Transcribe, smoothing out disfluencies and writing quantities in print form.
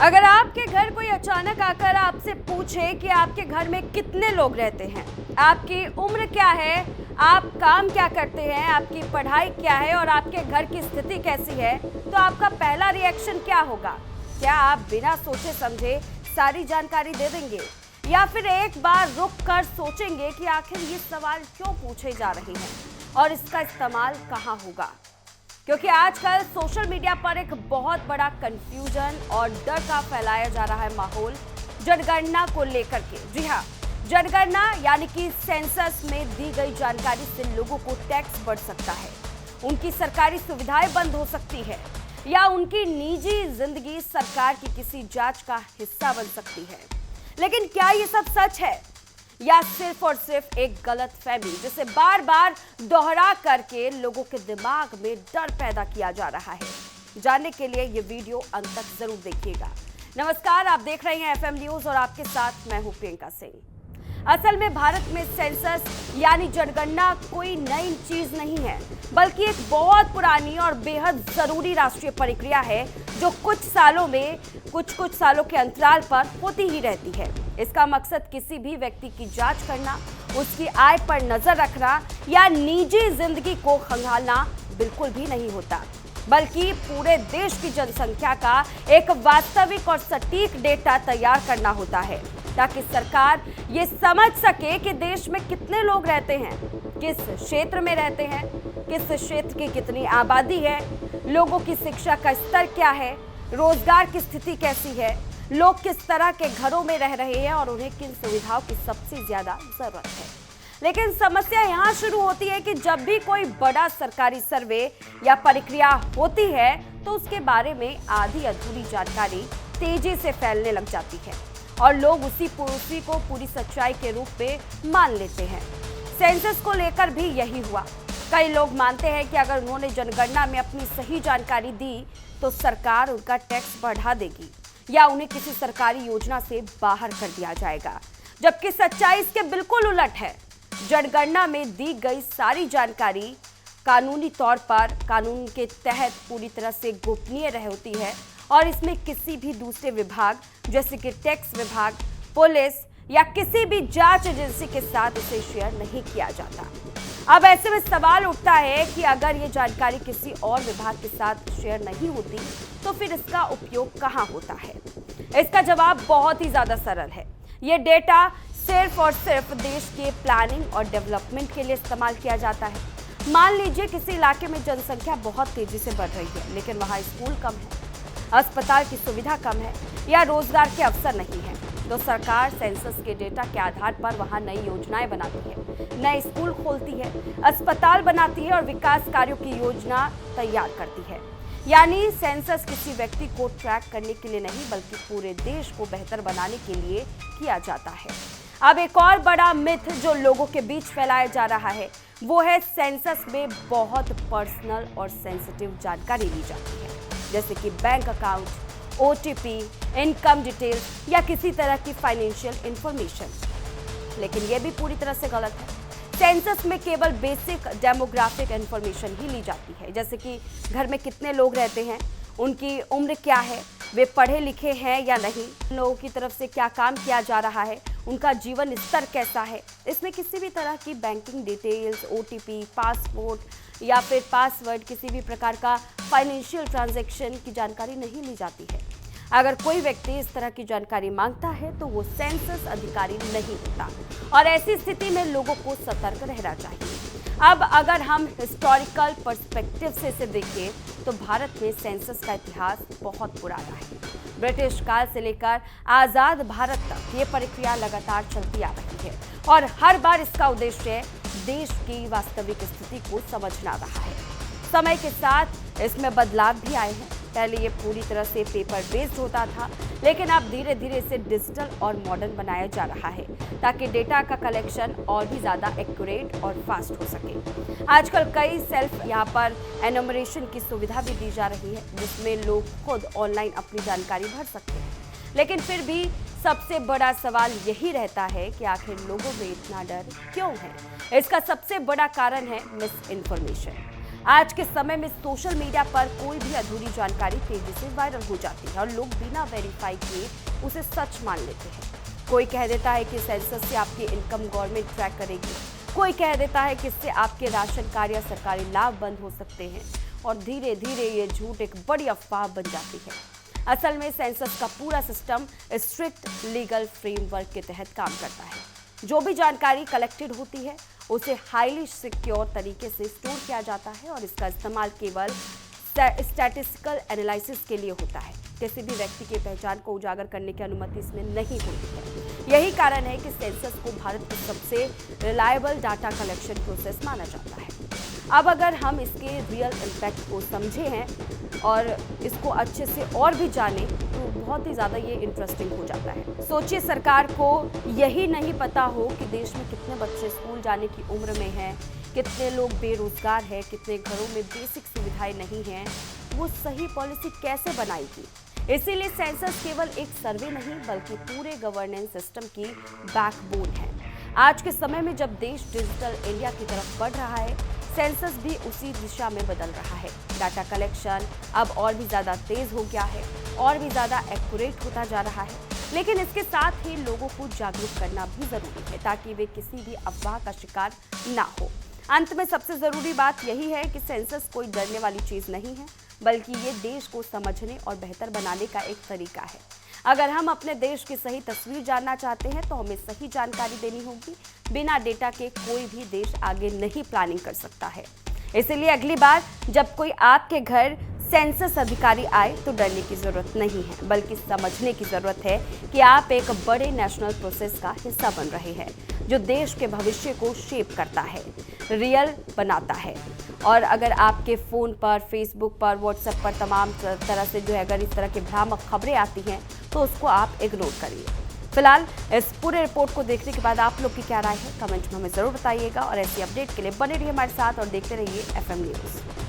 अगर आपके घर कोई अचानक आकर आपसे पूछे कि आपके घर में कितने लोग रहते हैं, आपकी उम्र क्या है, आप काम क्या करते हैं, आपकी पढ़ाई क्या है और आपके घर की स्थिति कैसी है, तो आपका पहला रिएक्शन क्या होगा? क्या आप बिना सोचे समझे सारी जानकारी दे देंगे या फिर एक बार रुक कर सोचेंगे कि आखिर ये सवाल क्यों पूछे जा रहे हैं और इसका इस्तेमाल कहाँ होगा? क्योंकि आजकल सोशल मीडिया पर एक बहुत बड़ा कंफ्यूजन और डर का फैलाया जा रहा है माहौल जनगणना को लेकर के। जी हाँ, जनगणना यानी कि सेंसस में दी गई जानकारी से लोगों को टैक्स बढ़ सकता है, उनकी सरकारी सुविधाएं बंद हो सकती है या उनकी निजी जिंदगी सरकार की किसी जांच का हिस्सा बन सकती है। लेकिन क्या ये सब सच है या सिर्फ और सिर्फ एक गलतफहमी जिसे बार बार दोहरा करके लोगों के दिमाग में डर पैदा किया जा रहा है? जानने के लिए ये वीडियो अंत तक जरूर देखिएगा। नमस्कार, आप देख रहे हैं एफएम न्यूज और आपके साथ मैं हूं प्रियंका सिंह। असल में भारत में सेंसस यानी जनगणना कोई नई चीज नहीं है, बल्कि एक बहुत पुरानी और बेहद जरूरी राष्ट्रीय प्रक्रिया है जो कुछ सालों के अंतराल पर होती ही रहती है। इसका मकसद किसी भी व्यक्ति की जांच करना, उसकी आय पर नजर रखना या निजी जिंदगी को खंगालना बिल्कुल भी नहीं होता, बल्कि पूरे देश की जनसंख्या का एक वास्तविक और सटीक डेटा तैयार करना होता है ताकि सरकार ये समझ सके कि देश में कितने लोग रहते हैं, किस क्षेत्र में रहते हैं, किस क्षेत्र की कितनी आबादी है, लोगों की शिक्षा का स्तर क्या है, रोजगार की स्थिति कैसी है, लोग किस तरह के घरों में रह रहे हैं और उन्हें किन सुविधाओं की सबसे ज्यादा जरूरत है। लेकिन समस्या यहाँ शुरू होती है कि जब भी कोई बड़ा सरकारी सर्वे या प्रक्रिया होती है तो उसके बारे में आधी अधूरी जानकारी तेजी से फैलने लग जाती है और लोग उसी को पूरी सच्चाई के रूप में मान लेते हैं। सेंसस को लेकर भी यही हुआ। कई लोग मानते हैं कि अगर उन्होंने जनगणना में अपनी सही जानकारी दी तो सरकार उनका टैक्स बढ़ा देगी या उन्हें किसी सरकारी योजना से बाहर कर दिया जाएगा, जबकि सच्चाई इसके बिल्कुल उलट है। जनगणना में दी गई सारी जानकारी कानूनी तौर पर कानून के तहत पूरी तरह से गोपनीय रह होती है और इसमें किसी भी दूसरे विभाग जैसे कि टैक्स विभाग, पुलिस या किसी भी जांच एजेंसी के साथ इसे शेयर नहीं किया जाता। अब ऐसे में सवाल उठता है कि अगर ये जानकारी किसी और विभाग के साथ शेयर नहीं होती तो फिर इसका उपयोग कहाँ होता है? इसका जवाब बहुत ही ज्यादा सरल है। ये डेटा सिर्फ और सिर्फ देश के प्लानिंग और डेवलपमेंट के लिए इस्तेमाल किया जाता है। मान लीजिए किसी इलाके में जनसंख्या बहुत तेजी से बढ़ रही है, लेकिन वहाँ स्कूल कम है, अस्पताल की सुविधा कम है या रोजगार के अवसर नहीं है, तो सरकार सेंसस के डेटा के आधार पर वहां नई योजनाएं बनाती है, नए स्कूल खोलती है, अस्पताल बनाती है और विकास कार्यों की योजना तैयार करती है। यानी सेंसस किसी व्यक्ति को ट्रैक करने के लिए नहीं, बल्कि पूरे देश को बेहतर बनाने के लिए किया जाता है। अब एक और बड़ा मिथ जो लोगों के बीच फैलाया जा रहा है वो है सेंसस में बहुत पर्सनल और सेंसिटिव जानकारी ली जाती है, जैसे कि bank account, OTP, income detail या किसी तरह की फाइनेंशियल इंफॉर्मेशन। लेकिन यह भी पूरी तरह से गलत है। सेंसस में केवल बेसिक डेमोग्राफिक इंफॉर्मेशन ही ली जाती है, जैसे कि घर में कितने लोग रहते हैं, उनकी उम्र क्या है, वे पढ़े लिखे हैं या नहीं, लोगों की तरफ से क्या काम किया जा रहा है, उनका जीवन स्तर कैसा है। इसमें किसी भी तरह की बैंकिंग डिटेल्स, ओटीपी, पासपोर्ट या फिर पासवर्ड, किसी भी प्रकार का फाइनेंशियल ट्रांजैक्शन की जानकारी नहीं ली जाती है। अगर कोई व्यक्ति इस तरह की जानकारी मांगता है तो वो सेंसस अधिकारी नहीं होता और ऐसी स्थिति में लोगों को सतर्क रहना चाहिए। अब अगर हम हिस्टोरिकल पर्सपेक्टिव से इसे देखें तो भारत में सेंसस का इतिहास बहुत पुराना है। ब्रिटिश काल से लेकर आजाद भारत तक ये प्रक्रिया लगातार चलती आ रही है और हर बार इसका उद्देश्य देश की वास्तविक स्थिति को समझना रहा है। समय के साथ इसमें बदलाव भी आए हैं। पहले ये पूरी तरह से पेपर बेस्ड होता था, लेकिन अब धीरे धीरे इसे डिजिटल और मॉडर्न बनाया जा रहा है ताकि डेटा का कलेक्शन और भी ज़्यादा एक्यूरेट और फास्ट हो सके। आजकल कई सेल्फ यहाँ पर एनुमरेशन की सुविधा भी दी जा रही है, जिसमें लोग खुद ऑनलाइन अपनी जानकारी भर सकते हैं। लेकिन फिर भी सबसे बड़ा सवाल यही रहता है कि आखिर लोगों में इतना डर क्यों है? इसका सबसे बड़ा कारण है मिस इन्फॉर्मेशन। आज के समय में सोशल मीडिया पर कोई भी अधूरी जानकारी तेजी से वायरल हो जाती है और लोग बिना वेरीफाई किए उसे सच मान लेते हैं। कोई कह देता है कि सेंसस से आपकी इनकम गवर्नमेंट ट्रैक करेगी, कोई कह देता है कि इससे आपके राशन कार्ड या सरकारी लाभ बंद हो सकते हैं और धीरे धीरे ये झूठ एक बड़ी अफवाह बन जाती है। असल में सेंसस का पूरा सिस्टम स्ट्रिक्ट लीगल फ्रेमवर्क के तहत काम करता है। जो भी जानकारी कलेक्टेड होती है उसे हाईली सिक्योर तरीके से स्टोर किया जाता है और इसका इस्तेमाल केवल स्टैटिस्टिकल एनालिसिस के लिए होता है। किसी भी व्यक्ति की पहचान को उजागर करने की अनुमति इसमें नहीं होती है। यही कारण है कि सेंसस को भारत की सबसे रिलायबल डाटा कलेक्शन प्रोसेस माना जाता है। अब अगर हम इसके रियल इम्पैक्ट को समझे हैं और इसको अच्छे से और भी जानें तो बहुत ही ज़्यादा ये इंटरेस्टिंग हो जाता है। सोचिए, सरकार को यही नहीं पता हो कि देश में कितने बच्चे स्कूल जाने की उम्र में हैं, कितने लोग बेरोजगार हैं, कितने घरों में बेसिक सुविधाएं नहीं हैं, वो सही पॉलिसी कैसे बनाएगी। इसीलिए सेंसस केवल एक सर्वे नहीं बल्कि पूरे गवर्नेंस सिस्टम की बैकबोन है। आज के समय में जब देश डिजिटल इंडिया की तरफ बढ़ रहा है, सेंसस भी उसी दिशा में बदल रहा है। डाटा कलेक्शन अब और भी ज़्यादा तेज़ हो गया है, और भी ज़्यादा एक्यूरेट होता जा रहा है, लेकिन इसके साथ ही लोगों को जागरूक करना भी ज़रूरी है ताकि वे किसी भी अफवाह का शिकार ना हो। अंत में सबसे ज़रूरी बात यही है कि सेंसस कोई डरने वाली चीज़ नहीं है, बल्कि ये देश को समझने और बेहतर बनाने का एक तरीका है। अगर हम अपने देश की सही तस्वीर जानना चाहते हैं तो हमें सही जानकारी देनी होगी। बिना डेटा के कोई भी देश आगे नहीं प्लानिंग कर सकता है। इसीलिए अगली बार जब कोई आपके घर सेंसस अधिकारी आए तो डरने की जरूरत नहीं है, बल्कि समझने की जरूरत है कि आप एक बड़े नेशनल प्रोसेस का हिस्सा बन रहे हैं जो देश के भविष्य को शेप करता है, रियल बनाता है। और अगर आपके फ़ोन पर, फेसबुक पर, व्हाट्सएप पर तमाम तरह से जो है अगर इस तरह की भ्रामक खबरें आती हैं तो उसको आप इग्नोर करिए। फिलहाल इस पूरे रिपोर्ट को देखने के बाद आप लोग की क्या राय है, कमेंट में हमें ज़रूर बताइएगा और ऐसी अपडेट के लिए बने रहिए हमारे साथ और देखते रहिए FM न्यूज़।